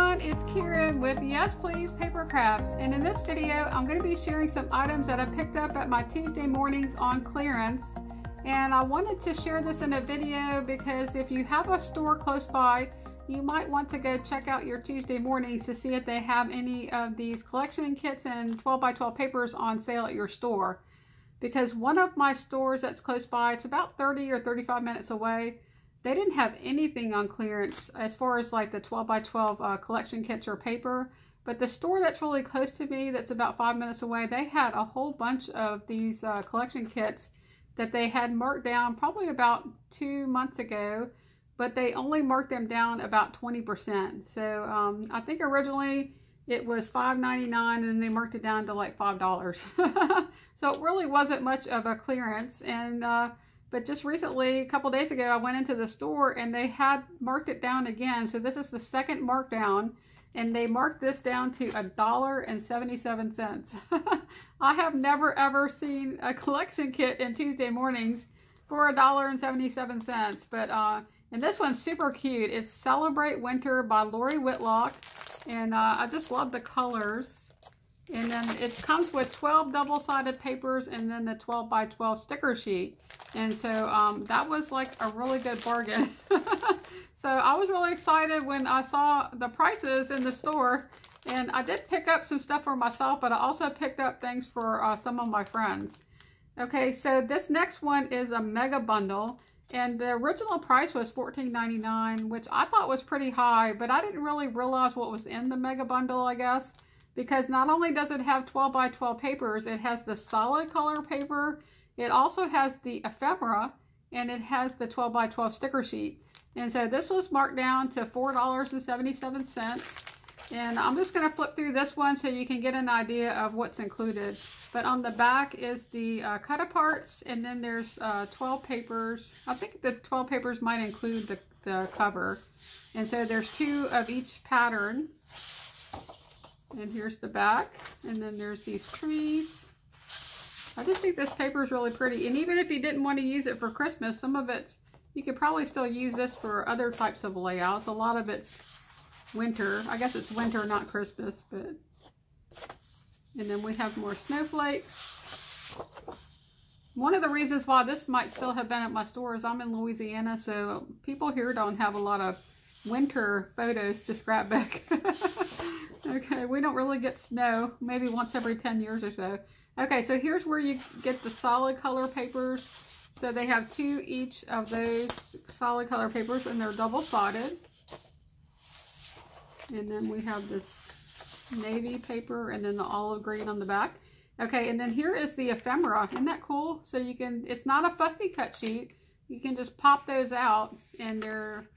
everyone, it's Karen with Yes Please PaperCrafts, and in this video I'm going to be sharing some items that I picked up at my Tuesday mornings on clearance. And I wanted to share this in a video because if you have a store close by, you might want to go check out your Tuesday mornings to see if they have any of these collection kits and 12 by 12 papers on sale at your store. Because one of my stores that's close by, it's about 30 or 35 minutes away, they didn't have anything on clearance as far as like the 12 by 12 collection kits or paper. But the store that's really close to me, that's about 5 minutes away, they had a whole bunch of these collection kits that they had marked down probably about 2 months ago, but they only marked them down about 20%. So I think originally it was $5.99 and they marked it down to like $5. So it really wasn't much of a clearance. And but just recently, a couple days ago, I went into the store and they had marked it down again. So this is the second markdown, and they marked this down to $1.77. I have never ever seen a collection kit in Tuesday mornings for $1.77. But and this one's super cute. It's Celebrate Winter by Lori Whitlock, and I just love the colors. And then it comes with 12 double-sided papers and then the 12 by 12 sticker sheet. And so that was like a really good bargain. So I was really excited when I saw the prices in the store. And I did pick up some stuff for myself, but I also picked up things for some of my friends. Okay, so this next one is a mega bundle. And the original price was $14.99, which I thought was pretty high, but I didn't really realize what was in the mega bundle, I guess. Because not only does it have 12 by 12 papers, it has the solid color paper, it also has the ephemera, and it has the 12 by 12 sticker sheet. And so this was marked down to $4.77. And I'm just going to flip through this one so you can get an idea of what's included. But on the back is the cut aparts, and then there's 12 papers. I think the 12 papers might include the cover. And so there's 2 of each pattern. And here's the back, and then there's these trees. I just think this paper is really pretty. And even if you didn't want to use it for Christmas, some of it's, you could probably still use this for other types of layouts. A lot of it's winter. I guess it's winter, not Christmas, but. And then we have more snowflakes. One of the reasons why this might still have been at my store is I'm in Louisiana, so people here don't have a lot of winter photos to scrapbook. Okay, we don't really get snow, maybe once every 10 years or so. Okay, so here's where you get the solid color papers. So they have 2 each of those solid color papers, and they're double-sided. And then we have this navy paper and then the olive green on the back. Okay, and then here is the ephemera. Isn't that cool? So you can, it's not a fussy cut sheet. You can just pop those out, and they're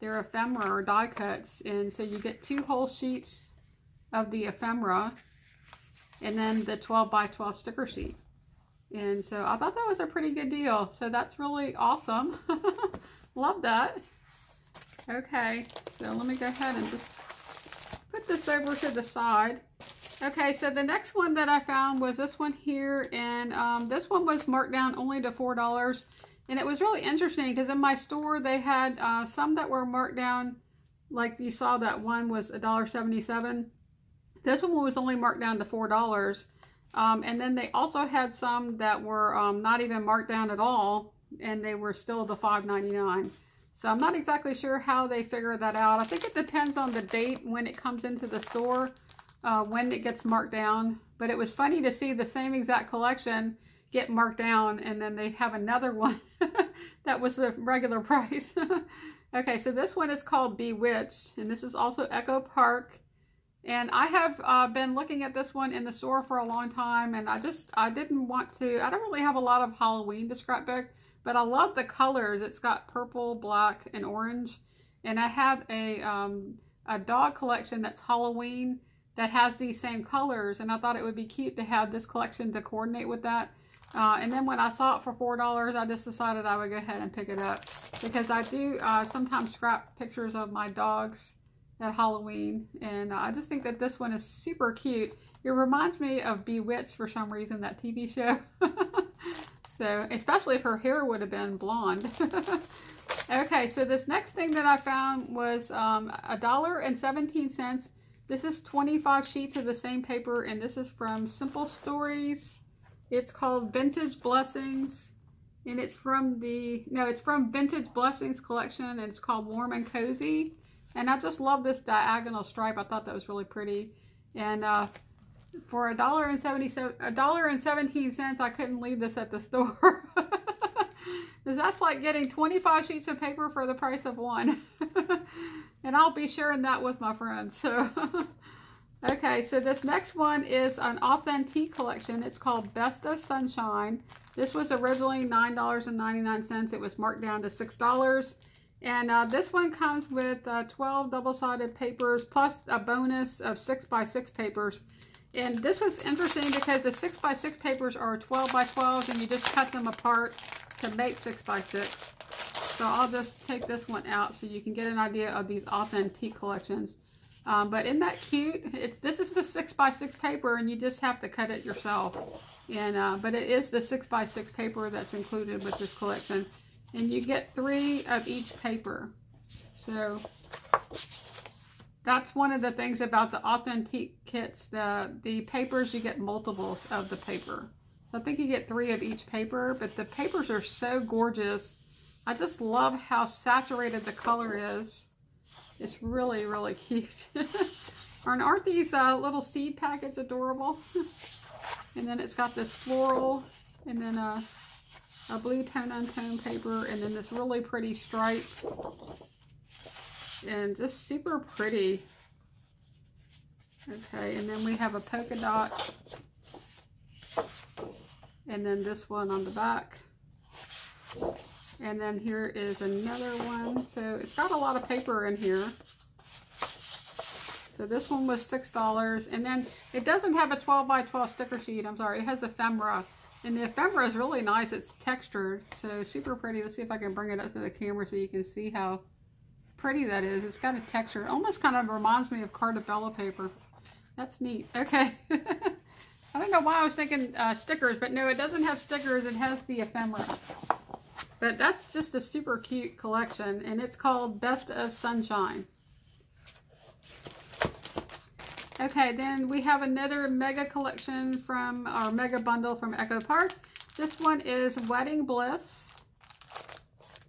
ephemera or die cuts. And so you get 2 whole sheets of the ephemera and then the 12 by 12 sticker sheet. And so I thought that was a pretty good deal. So that's really awesome. Love that. Okay, so let me go ahead and just put this over to the side. Okay, so the next one that I found was this one here, and this one was marked down only to $4. And it was really interesting because in my store they had some that were marked down, like you saw that one was $1.77. This one was only marked down to $4. And then they also had some that were not even marked down at all, and they were still the $5.99. So I'm not exactly sure how they figure that out. I think it depends on the date when it comes into the store, when it gets marked down. But it was funny to see the same exact collection get marked down, and then they have another one that was the regular price. Okay, so this one is called Bewitched, and this is also Echo Park. And I have been looking at this one in the store for a long time, and I didn't want to, I don't really have a lot of Halloween to scrapbook, but I love the colors. It's got purple, black, and orange. And I have a dog collection that's Halloween that has these same colors, and I thought it would be cute to have this collection to coordinate with that. And then when I saw it for $4, I just decided I would go ahead and pick it up, because I do sometimes scrap pictures of my dogs at Halloween, and I just think that this one is super cute. It reminds me of Bewitched for some reason, that TV show. So, especially if her hair would have been blonde. Okay, so this next thing that I found was $1.17. This is 25 sheets of the same paper, and this is from Simple Stories. It's called Vintage Blessings, and it's from it's from Vintage Blessings collection, and it's called Warm and Cozy. And I just love this diagonal stripe. I thought that was really pretty. And for $1.17, I couldn't leave this at the store. That's like getting 25 sheets of paper for the price of one. And I'll be sharing that with my friends. So, okay, so this next one is an Authentique collection. It's called Best of Sunshine. This was originally $9.99. It was marked down to $6. And this one comes with 12 double-sided papers plus a bonus of 6x6 papers. And this was interesting because the 6x6 papers are 12x12, and you just cut them apart to make 6x6. So I'll just take this one out so you can get an idea of these Authentique collections. But isn't that cute? This is the 6x6 paper, and you just have to cut it yourself. And but it is the 6x6 paper that's included with this collection. And you get 3 of each paper. So that's one of the things about the Authentique kits. The papers, you get multiples of the paper. So I think you get 3 of each paper, but the papers are so gorgeous. I just love how saturated the color is. It's really, really cute. Aren't these little seed packets adorable? And then it's got this floral, and then a blue tone-on-tone paper, and then this really pretty stripe. And just super pretty. Okay, and then we have a polka dot. And then this one on the back. And then here is another one. So it's got a lot of paper in here. So this one was $6. And then it doesn't have a 12x12 sticker sheet. I'm sorry, it has ephemera. And the ephemera is really nice. It's textured. So super pretty. Let's see if I can bring it up to the camera so you can see how pretty that is. It's got a texture. It almost kind of reminds me of 𝗃𝗏𝗏 paper. That's neat. Okay. I don't know why I was thinking stickers, but no, it doesn't have stickers. It has the ephemera. But that's just a super cute collection, and it's called Best of Sunshine. Okay, then we have another mega collection from our mega bundle from 𝗃𝗏𝗃𝗀. This one is Wedding Bliss.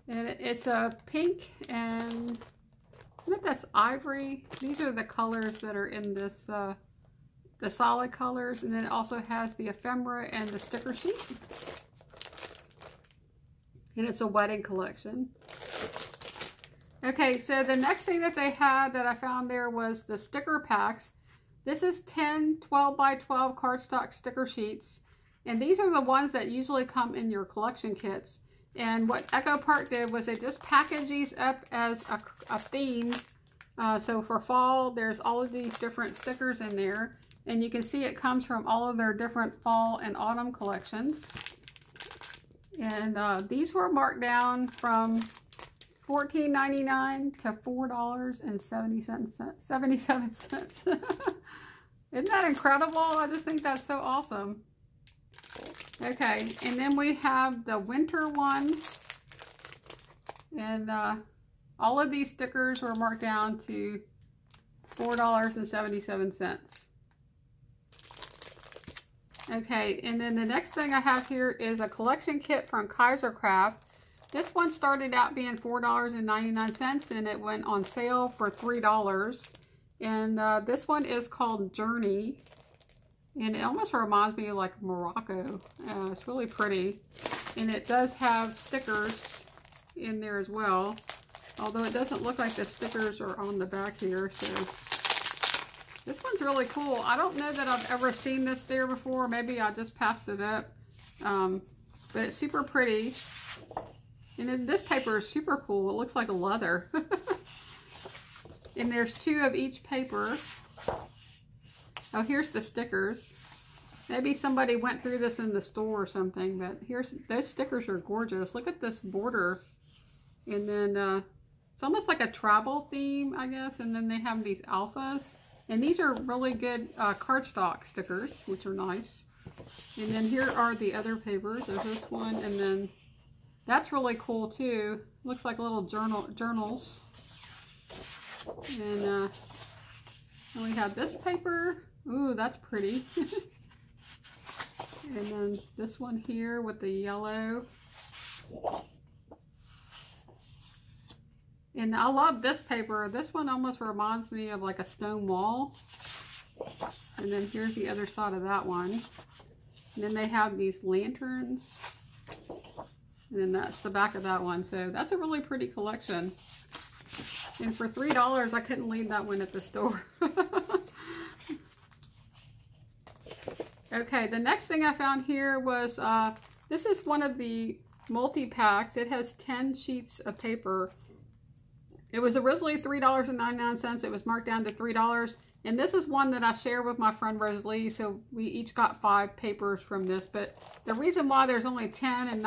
And it's a pink and I think that's ivory. These are the colors that are in this, the solid colors. And then it also has the ephemera and the sticker sheet. And it's a wedding collection. Okay, so the next thing that they had that I found there was the sticker packs. This is 10 12x12 cardstock sticker sheets. And these are the ones that usually come in your collection kits. And what 𝗃𝗏𝗃𝗀 did was they just packaged these up as a theme. So for fall, there's all of these different stickers in there. And you can see it comes from all of their different fall and autumn collections. And these were marked down from $14.99 to $4.77. Isn't that incredible? I just think that's so awesome. Okay, and then we have the winter one. And all of these stickers were marked down to $4.77. Okay, and then the next thing I have here is a collection kit from Kaiser Craft. This one started out being $4.99 and it went on sale for $3. And this one is called Journey. And it almost reminds me of like Morocco. It's really pretty. And it does have stickers in there as well. Although it doesn't look like the stickers are on the back here. So this one's really cool. I don't know that I've ever seen this there before. Maybe I just passed it up. But it's super pretty. And then this paper is super cool. It looks like leather. And there's 2 of each paper. Oh, here's the stickers. Maybe somebody went through this in the store or something, but those stickers are gorgeous. Look at this border. And then it's almost like a travel theme, I guess. And then they have these alphas. And these are really good cardstock stickers, which are nice. And then here are the other papers. There's this one, and then That's really cool too. Looks like little journals. And we have this paper. Ooh, that's pretty. And then this one here with the yellow. And I love this paper. This one almost reminds me of like a stone wall. And then here's the other side of that one. And then they have these lanterns. And then that's the back of that one. So that's a really pretty collection. And for $3, I couldn't leave that one at the store. Okay, the next thing I found here was, this is one of the multi-packs. It has 10 sheets of paper. It was originally $3.99. It was marked down to $3. And this is one that I share with my friend Rosalie. So we each got 5 papers from this. But the reason why there's only 10 and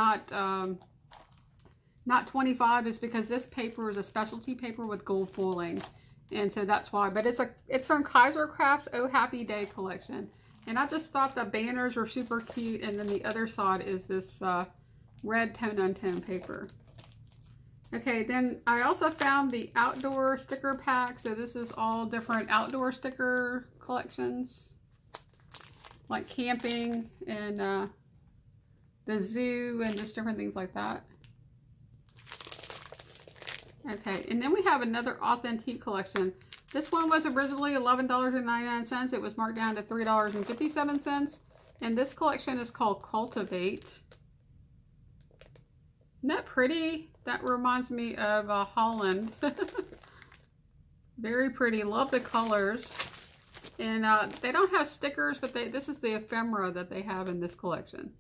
not 25 is because this paper is a specialty paper with gold foiling. And so that's why. But it's from Kaiser Craft's 𝗬𝗵𝗶𝗀 collection. And I just thought the banners were super cute. And then the other side is this red tone-on-tone paper. Okay, then I also found the outdoor sticker pack. So this is all different outdoor sticker collections. Like camping and the zoo and just different things like that. Okay, and then we have another Authentique collection. This one was originally $11.99. It was marked down to $3.57. And this collection is called 𝗀𝗵𝗶𝗀. Isn't that pretty? That reminds me of Holland. Very pretty. Love the colors. And they don't have stickers, but this is the ephemera that they have in this collection.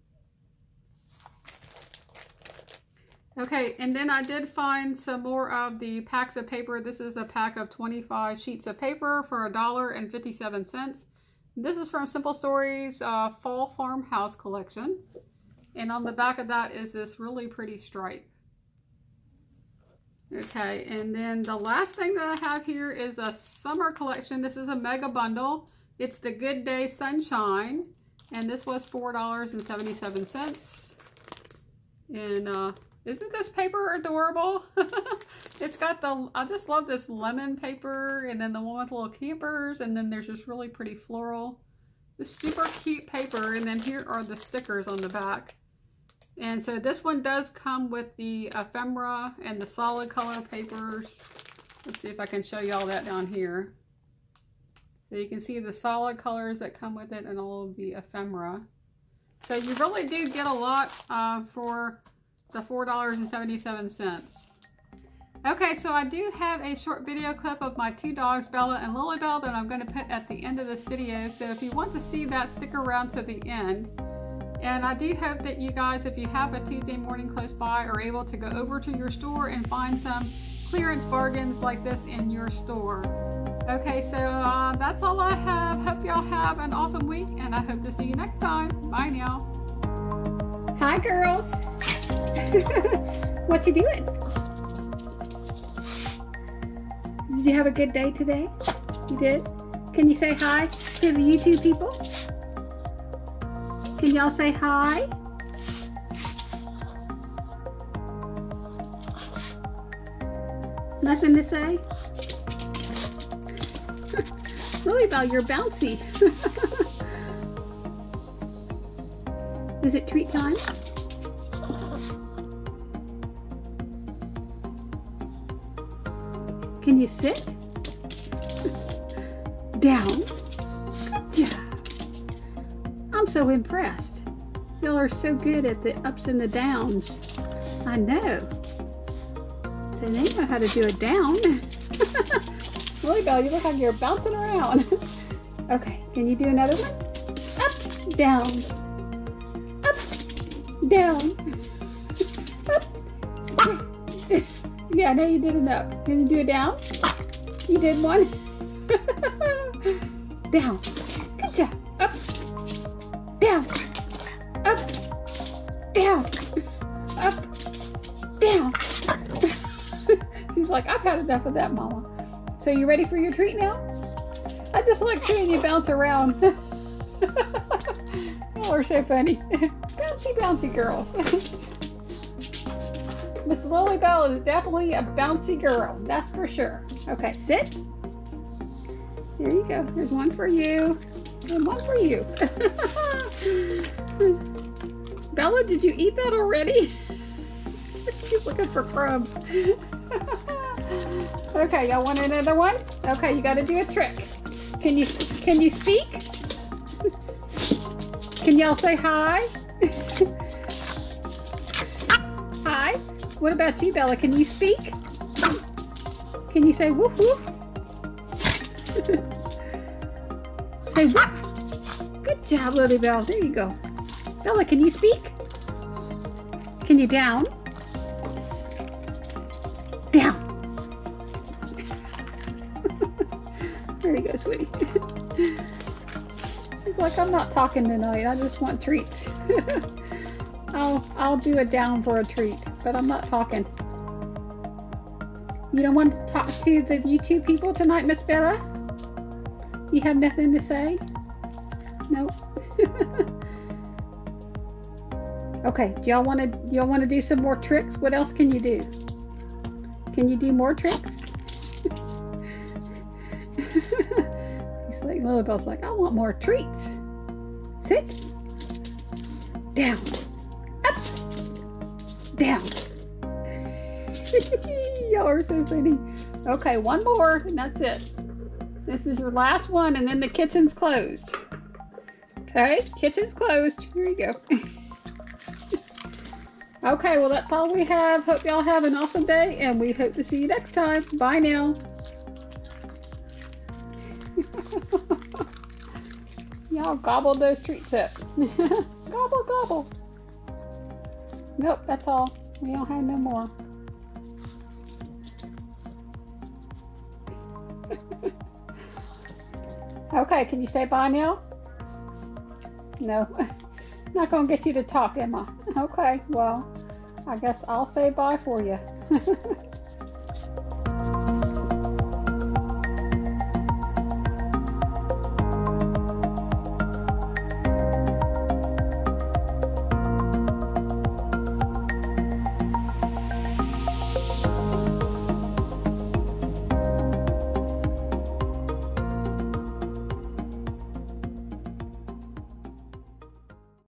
Okay, and then I did find some more of the packs of paper. This is a pack of 25 sheets of paper for $1.57. This is from Simple Stories Fall Farmhouse collection. And on the back of that is this really pretty stripe. Okay, and then the last thing that I have here is a summer collection. This is a mega bundle. It's the Good Day Sunshine. And this was $4.77. And isn't this paper adorable? It's got I just love this lemon paper, and then the one with little campers, and then there's this really pretty floral. This super cute paper, and then here are the stickers on the back. And so this one does come with the ephemera and the solid color papers. Let's see if I can show you all that down here. So you can see the solid colors that come with it and all of the ephemera. So you really do get a lot for the $4.77. Okay, so I do have a short video clip of my 2 dogs, Bella and LilyBelle, that I'm going to put at the end of this video. So if you want to see that, stick around to the end. And I do hope that you guys, if you have a Tuesday morning close by, are able to go over to your store and find some clearance bargains like this in your store. Okay, so that's all I have. Hope y'all have an awesome week, and I hope to see you next time. Bye now. Hi, girls. What you doing? Did you have a good day today? You did? Can you say hi to the YouTube people? Can y'all say hi? Nothing to say? LilyBelle, you're bouncy. Is it treat time? Can you sit? Down. Good job. I'm so impressed. Y'all are so good at the ups and the downs. I know. So they know how to do it down. LilyBelle, you look like you're bouncing around. Okay, can you do another one? Up, down. Up, down. Up. Yeah, I know you did it up. Can you do it down? You did one. Down. Good job. Up. Down. Up. Down. Up. Down. She's like, I've had enough of that, Mama. So you ready for your treat now? I just like seeing you bounce around. Y'all are so funny. Bouncy, bouncy girls. Miss LilyBelle is definitely a bouncy girl. That's for sure. Okay, sit. There you go. There's one for you. And one for you. Bella, did you eat that already? She's looking for crumbs. Okay, y'all want another one? Okay, you gotta do a trick. Can you speak? Can y'all say hi? Hi. What about you, Bella? Can you speak? Can you say woof woof? Say woof. Good job, LilyBelle. There you go. Bella, can you speak? Can you down? Down. There you go, sweetie. She's like, I'm not talking tonight. I just want treats. I'll do a down for a treat, but I'm not talking. You don't want to talk to the YouTube people tonight, Miss Bella? You have nothing to say? Nope. Okay, do y'all want to do some more tricks? What else can you do? Can you do more tricks? She's like, LilyBelle's like, I want more treats. Sit. Down. Up. Down. Y'all are so funny. Okay, one more and that's it. This is your last one and then the kitchen's closed. Okay, kitchen's closed. Here you go. Okay, well that's all we have. Hope y'all have an awesome day and we hope to see you next time. Bye now. Y'all gobbled those treats up. Gobble, gobble. Nope, that's all. We don't have no more. Okay, can you say bye now? No. Not gonna get you to talk, am I? Okay, well, I guess I'll say bye for you.